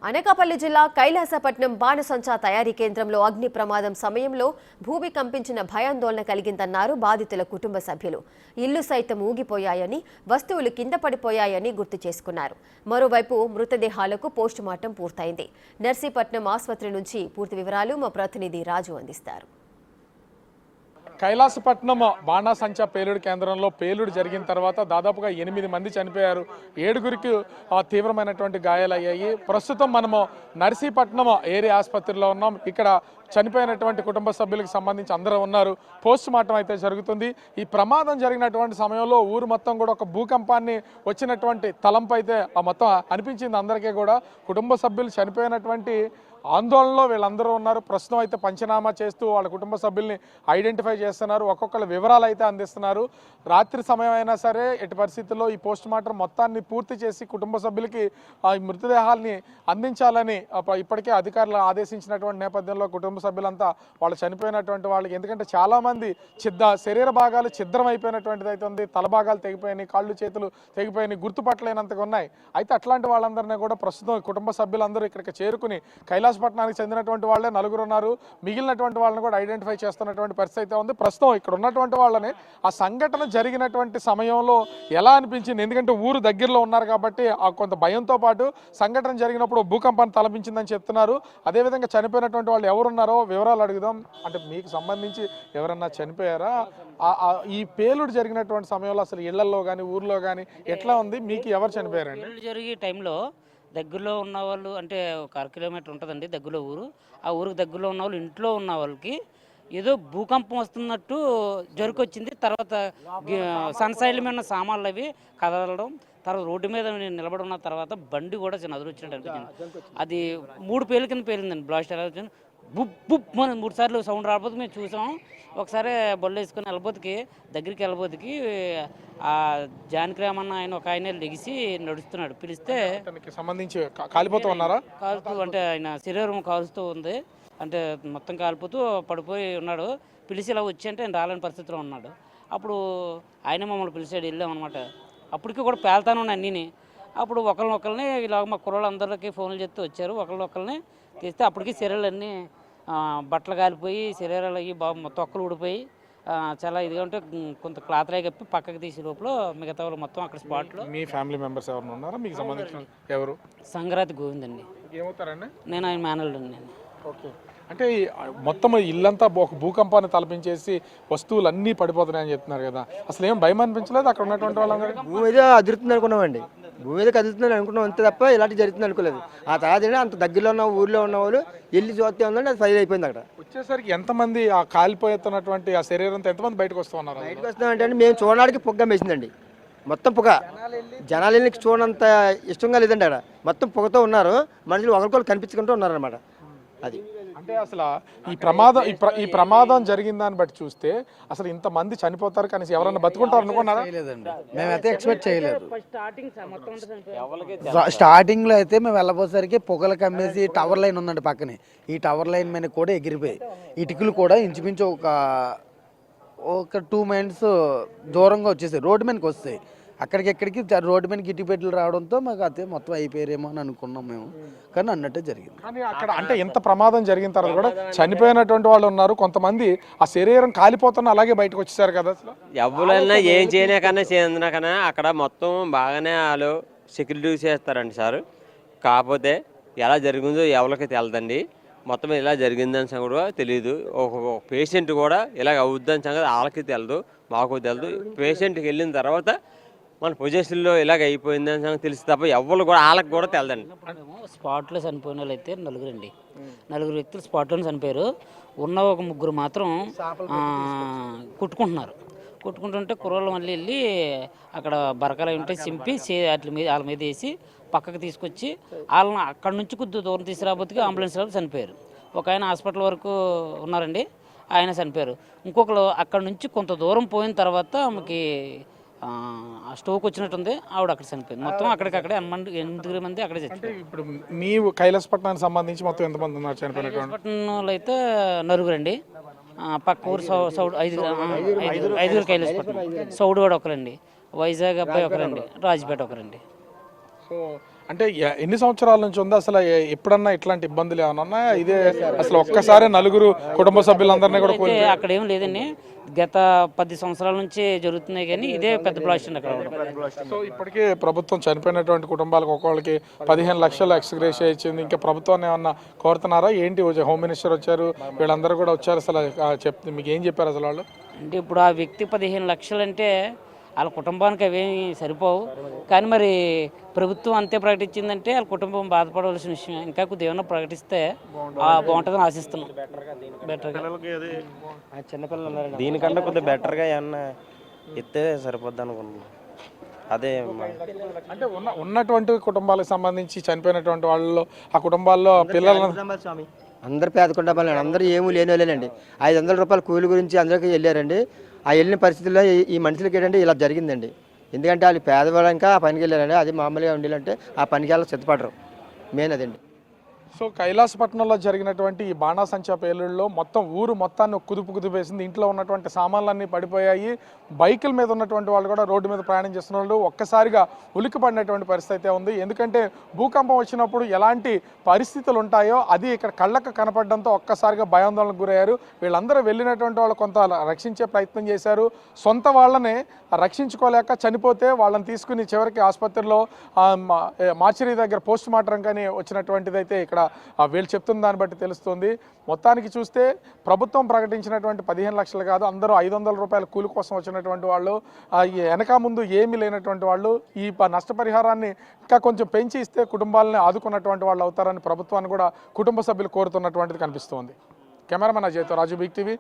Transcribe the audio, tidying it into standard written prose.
అనకాపల్లి జిల్లా కైలాసపట్నం బాణసంచా తయారీ కేంద్రంలో అగ్ని ప్రమాదం సమయంలో భూమి కంపించిన భయాందోళన కలిగిందన్నారు బాధితుల కుటుంబ సభ్యులు. ఇల్లు సైతం ఊగిపోయాయని, వస్తువులు కింద పడిపోయాయని గుర్తు చేసుకున్నారు. మరోవైపు మృతదేహాలకు పోస్టుమార్టం పూర్తయింది. నర్సీపట్నం ఆసుపత్రి నుంచి పూర్తి వివరాలు మా ప్రతినిధి రాజు అందిస్తారు. కైలాసపట్నం బాణాసంచా పేలుడు కేంద్రంలో పేలుడు జరిగిన తర్వాత దాదాపుగా 8 మంది చనిపోయారు. 7గురికి తీవ్రమైనటువంటి గాయాలయ్యాయి. ప్రస్తుతం మనము నర్సీపట్నం ఏరియా ఆసుపత్రిలో ఉన్నాం. ఇక్కడ చనిపోయినటువంటి కుటుంబ సభ్యులకు సంబంధించి అందరూ ఉన్నారు. పోస్ట్ మార్టం అయితే జరుగుతుంది. ఈ ప్రమాదం జరిగినటువంటి సమయంలో ఊరు మొత్తం కూడా ఒక భూకంపాన్ని వచ్చినటువంటి తలంపు అయితే మొత్తం అనిపించింది అందరికీ కూడా. కుటుంబ సభ్యులు చనిపోయినటువంటి ఆందోళనలో వీళ్ళందరూ ఉన్నారు. ప్రస్తుతం అయితే పంచనామా చేస్తూ వాళ్ళ కుటుంబ సభ్యుల్ని ఐడెంటిఫై చేస్తున్నారు. ఒక్కొక్కరు వివరాలు అయితే అందిస్తున్నారు. రాత్రి సమయం అయినా సరే ఎట్టి పరిస్థితుల్లో ఈ పోస్ట్ మార్టం మొత్తాన్ని పూర్తి చేసి కుటుంబ సభ్యులకి ఈ మృతదేహాల్ని అందించాలని ఇప్పటికే అధికారులు ఆదేశించినటువంటి నేపథ్యంలో కుటుంబ సభ్యులంతా వాళ్ళు చనిపోయినటువంటి వాళ్ళకి, ఎందుకంటే చాలామంది శరీర భాగాలు ఛిద్రం అయిపోయినటువంటిది అయితే ఉంది. తల భాగాలు తెగిపోయినాయి, కాళ్ళు చేతులు తెగిపోయినాయి, గుర్తుపట్టలేనంతగా ఉన్నాయి. అయితే అట్లాంటి వాళ్ళందరినీ కూడా ప్రస్తుతం కుటుంబ సభ్యులందరూ ఇక్కడికి చేరుకుని కైలాసపట్నానికి చెందినటువంటి వాళ్ళే 4 ఉన్నారు. మిగిలినటువంటి వాళ్ళని కూడా ఐడెంటిఫై చేస్తున్నటువంటి పరిస్థితి అయితే ఉంది. ప్రస్తుతం ఇక్కడ ఉన్నటువంటి వాళ్ళని ఆ సంఘటన జరిగినటువంటి సమయంలో ఎలా అనిపించింది, ఎందుకంటే ఊరు దగ్గరలో ఉన్నారు కాబట్టి ఆ కొంత భయంతో పాటు సంఘటన జరిగినప్పుడు భూకంపాన్ని తలపించిందని చెప్తున్నారు. అదేవిధంగా చనిపోయినటువంటి వాళ్ళు ఎవరున్నారో వివరాలు అడుగుదాం. అంటే మీకు సంబంధించి ఎవరన్నా చనిపోయారా? ఈ పేలుడు జరిగినటువంటి సమయంలో అసలు ఇళ్లలో కానీ ఊర్లో కానీ ఎట్లా ఉంది? మీకు ఎవరు చనిపోయారండి? జరిగే టైంలో దగ్గరలో ఉన్న వాళ్ళు, అంటే ఒక 1 కిలోమీటర్ ఉంటుందండి దగ్గరలో ఊరు. ఆ ఊరికి దగ్గరలో ఉన్న వాళ్ళు, ఇంట్లో ఉన్న వాళ్ళకి ఏదో భూకంపం వస్తున్నట్టు జరుకొచ్చింది. తర్వాత సన్సైడ్ల మీద ఉన్న సామాన్లు అవి కదలడం, తర్వాత రోడ్డు మీద నిలబడి ఉన్న తర్వాత బండి కూడా చిన్న అదురు వచ్చినట్టు అనిపించింది. అది 3 పేర్ల కింద పేలిందండి. బ్లాస్ట్ ఎలా వచ్చింది, బుప్ బుప్ అని 3 సార్లు సౌండ్ రాకపోతే మేము చూసాం. ఒకసారి బొల్లు వేసుకొని దగ్గరికి వెళ్ళబోతుకి ఆ జానకిరామన్న ఆయన ఒక ఆయన లెగిసి నడుస్తున్నాడు. పిలిస్తే సంబంధించి కాలిపోతూ ఉన్నారా? కాలుతూ, అంటే ఆయన శరీరం కాలుస్తూ ఉంది, అంటే మొత్తం కాలిపోతూ పడిపోయి ఉన్నాడు. పిలిచి ఇలా వచ్చి అంటే ఆయన రాలేని పరిస్థితిలో ఉన్నాడు. అప్పుడు ఆయన మమ్మల్ని పిలిచాడు, వెళ్ళామన్నమాట. అప్పటికి కూడా పేల్తాను ఉన్నాయి అన్నీని. అప్పుడు ఒకరిని ఇలా మా కుర్రోళ్ళందరికీ ఫోన్లు చేస్తే వచ్చారు. ఒకరిని తీస్తే అప్పటికి శరీరాలన్నీ బట్టలు కాలిపోయి, శరీరాలు అయ్యి తొక్కలు ఊడిపోయి చాలా ఇదిగా ఉంటే కొంత క్లాత్రాయి కప్పి పక్కకి తీసే లోపల మిగతా వాళ్ళు మొత్తం అక్కడ స్పాట్లో. మీ ఫ్యామిలీ మెంబర్స్ ఎవరు ఉన్నారా మీకు సంబంధించిన? ఎవరు? సంగరాతి గోవిందండి. ఏమవుతారండి? నేను ఆయన మేనల్డ్ అండి. నేను ఓకే. అంటే మొత్తం ఇల్లంతా ఒక భూకంపాన్ని తలపించేసి వస్తువులు అన్నీ పడిపోతున్నాయని చెప్తున్నారు కదా, అసలు ఏం భయం అనిపించలేదు అక్కడ ఉన్నటువంటి వాళ్ళందరికీ? భూమి మీద అదురుతుంది అనుకున్నామండి. భూమి మీద కదులుతుందని అనుకున్నాం అంతే తప్ప ఇలాంటి జరుగుతుంది అనుకోలేదు. ఆ తర్వాత అంత దగ్గరలో ఉన్న ఊర్లో ఉన్న వాళ్ళు వెళ్ళి చూస్తే ఉందండి, అది ఫైర్ అయిపోయింది. అక్కడ వచ్చేసరికి ఎంతమంది ఆ కాలిపోతున్నటువంటి ఆ శరీరంతో ఎంతమంది బయటకు వస్తూ ఉన్నారు? బయటకు వస్తామంటే మేము చూడడానికి పొగ్గ వేసిందండి. మొత్తం పొగ, జనాలు వెళ్ళి చూడనంత ఇష్టంగా లేదండి. అక్కడ మొత్తం పొగతో ఉన్నారు. మనుషులు ఒకరికొకరు కనిపించుకుంటూ ఉన్నారనమాట. అది అంటే అసలు ఈ ప్రమాదం జరిగిన దాన్ని బట్టి చూస్తే అసలు ఇంతమంది చనిపోతారు కానీ ఎవరన్నా బతుకుంటారు అనుకున్నారా? మేమైతే ఎక్స్పెక్ట్ చేయలేదు. స్టార్టింగ్ లో అయితే మేము వెళ్ళబోసరికి పొగలు కమ్మేసి టవర్ లైన్ ఉందండి పక్కనే. ఈ టవర్ లైన్ మీద కూడా ఎగిరిపోయి ఇటుకలు కూడా ఇంచుమించు ఒక 2 మైల్స్ దూరంగా వచ్చేసాయి. రోడ్డు మీదకి వస్తాయి. అక్కడికి రోడ్డు మీద గిట్టిపెట్లు రావడంతో మాకు అయితే మొత్తం అయిపోయారేమో అని అనుకున్నాం మేము. కానీ అన్నట్టే జరిగింది. కానీ అక్కడ అంటే ఎంత ప్రమాదం జరిగిన తర్వాత కూడా చనిపోయినటువంటి వాళ్ళు ఉన్నారు. కొంతమంది ఆ శరీరం కాలిపోతున్న అలాగే బయటకు వచ్చేసారు కదా. అసలు ఎవరైనా ఏం చేయనా అక్కడ మొత్తం బాగానే వాళ్ళు సెక్యూరిటీ చేస్తారండి సార్. కాకపోతే ఎలా జరిగిందో ఎవరికి తెలదండి. మొత్తం ఇలా జరిగిందని కూడా తెలియదు. ఒక పేషెంట్ కూడా ఇలాగ అవుద్దని సంగతి వాళ్ళకి తెలదు, మాకు తెలదు. పేషెంట్కి వెళ్ళిన తర్వాత మన పొజిషన్లో ఇలాగ అయిపోయిందని సంగతి తెలిసి తప్ప ఎవరు కూడా వాళ్ళకి కూడా తెలదండి. స్పాట్లో చనిపోయిన వాళ్ళు అయితే 4 అండి. 4 వ్యక్తులు స్పాట్లోనే చనిపోయారు. ఉన్న ఒక 3 మాత్రం కొట్టుకుంటుంటే కుర్రోళ్ళు మళ్ళీ వెళ్ళి అక్కడ బరకలు ఉంటే చింపి వాళ్ళ మీద వేసి పక్కకు తీసుకొచ్చి వాళ్ళని అక్కడ నుంచి కొద్ది దూరం తీసుకురాబోతుకి అంబులెన్స్ చనిపోయారు. ఒక ఆయన హాస్పిటల్ వరకు ఉన్నారండి, ఆయన చనిపోయారు. ఇంకొకరు అక్కడ నుంచి కొంత దూరం పోయిన తర్వాత ఆమెకి స్ట్రోక్ వచ్చినట్టుంది, ఆవిడ అక్కడ చనిపోయింది. మొత్తం అక్కడికక్కడే 8 మంది అక్కడే చనిపోయారు. ఇప్పుడు మీ కైలాసపట్నానికి సంబంధించి మొత్తం ఎంతమంది ఉన్నారు చనిపోయినటువంటి? కైలాసపట్నంలో అయితే 4 అండి. పక్క ఊరు సౌడ్ 5 కైలాసపట్నం. సౌడ్ కూడా ఒకరండి, వైజాగ్ అబ్బాయి ఒకరండి, రాజపేట ఒకరండి. సో అంటే ఎన్ని సంవత్సరాల నుంచి ఉందో అసలు ఎప్పుడన్నా ఇట్లాంటి ఇబ్బందులు ఏమైనా ఉన్నాయా? ఇదే అసలు ఒక్కసారి నలుగురు కుటుంబ సభ్యులందరినీ కూడా అయితే అక్కడ ఏం లేదండి, గత 10 సంవత్సరాల నుంచి జరుగుతున్నాయి, కానీ ఇదే పెద్ద బ్లాస్ట్ అండి అక్కడ. సో ఇప్పటికే ప్రభుత్వం చనిపోయినటువంటి కుటుంబాలకు ఒక్కొక్కరికి 15 లక్షలు ఎక్స్గ్రేషియా ఇచ్చింది. ఇంకా ప్రభుత్వాన్ని ఏమన్నా కోరుతున్నారా ఏంటి? హోమ్ మినిస్టర్ వచ్చారు, వీళ్ళందరూ కూడా వచ్చారు. అసలు చెప్తే మీకు ఏం చెప్పారు అసలు వాళ్ళు? అంటే ఇప్పుడు ఆ వ్యక్తి 15 లక్షలు అంటే వాళ్ళ కుటుంబానికి అవేమి సరిపోవు, కానీ మరి ప్రభుత్వం అంతే ప్రకటించిందంటే వాళ్ళ కుటుంబం బాధపడవలసిన విషయం. ఇంకా కొద్దిగా ఏమైనా ప్రకటిస్తే బాగుంటుందని ఆశిస్తున్నాం. బెటర్గా చిన్నపిల్లలు దీనికంటే కొద్దిగా బెటర్గా ఏమన్నా ఇస్తే సరిపోద్ది అనుకున్నాను. అదే అంటే ఉన్నటువంటి కుటుంబాలకు సంబంధించి చనిపోయినటువంటి వాళ్ళలో ఆ కుటుంబాల్లో పిల్లలను స్వామి అందరు పేద కుటుంబాలు, అందరూ ఏమీ లేని వాళ్ళేనండి. 500 రూపాయల కూలి గురించి అందరికీ వెళ్ళారండి. ఆ వెళ్ళిన పరిస్థితుల్లో ఈ మనుషులకి ఏంటంటే ఇలా జరిగిందండి. ఎందుకంటే వాళ్ళు పేదవాళ్ళు ఇంకా ఆ పనికి వెళ్ళారండి. అది మామూలుగా ఉండాలంటే ఆ పనికి వెళ్ళి సిద్ధపడరు. మెయిన్ అదండి. సో కైలాసపట్నంలో జరిగినటువంటి ఈ బాణాసంచా పేలుళ్ళలో మొత్తం ఊరు మొత్తాన్ని కుదిపేసింది. ఇంట్లో ఉన్నటువంటి సామాన్లన్నీ పడిపోయాయి. బైకుల మీద ఉన్నటువంటి వాళ్ళు కూడా రోడ్డు మీద ప్రయాణం చేస్తున్న వాళ్ళు ఒక్కసారిగా ఉలిక్కి పడినటువంటి పరిస్థితి అయితే ఉంది. ఎందుకంటే భూకంపం వచ్చినప్పుడు ఎలాంటి పరిస్థితులు ఉంటాయో అది ఇక్కడ కళ్ళకు కనపడడంతో ఒక్కసారిగా భయాందోళనకు గురయ్యారు. వీళ్ళందరూ వెళ్ళినటువంటి వాళ్ళు కొంత రక్షించే ప్రయత్నం చేశారు. సొంత వాళ్ళనే రక్షించుకోలేక చనిపోతే వాళ్ళని తీసుకుని చివరికి ఆసుపత్రిలో మార్చరీ దగ్గర పోస్ట్ మార్టం కానీ వచ్చినటువంటిది అయితే ఇక్కడ వీళ్ళు చెప్తున్న దాన్ని బట్టి తెలుస్తుంది. మొత్తానికి చూస్తే ప్రభుత్వం ప్రకటించినటువంటి 15 లక్షలు కాదు, అందరూ 500 రూపాయల కూలి కోసం వచ్చినటువంటి వాళ్ళు, వెనక ముందు ఏమీ లేనటువంటి వాళ్ళు ఈ నష్టపరిహారాన్ని ఇంకా కొంచెం పెంచి ఇస్తే కుటుంబాలని ఆదుకున్నటువంటి వాళ్ళు అవుతారని ప్రభుత్వాన్ని కూడా కుటుంబ సభ్యులు కోరుతున్నటువంటిది కనిపిస్తోంది. కెమెరామెన్ అజయ్తో రాజు, బిగ్ టీవీ.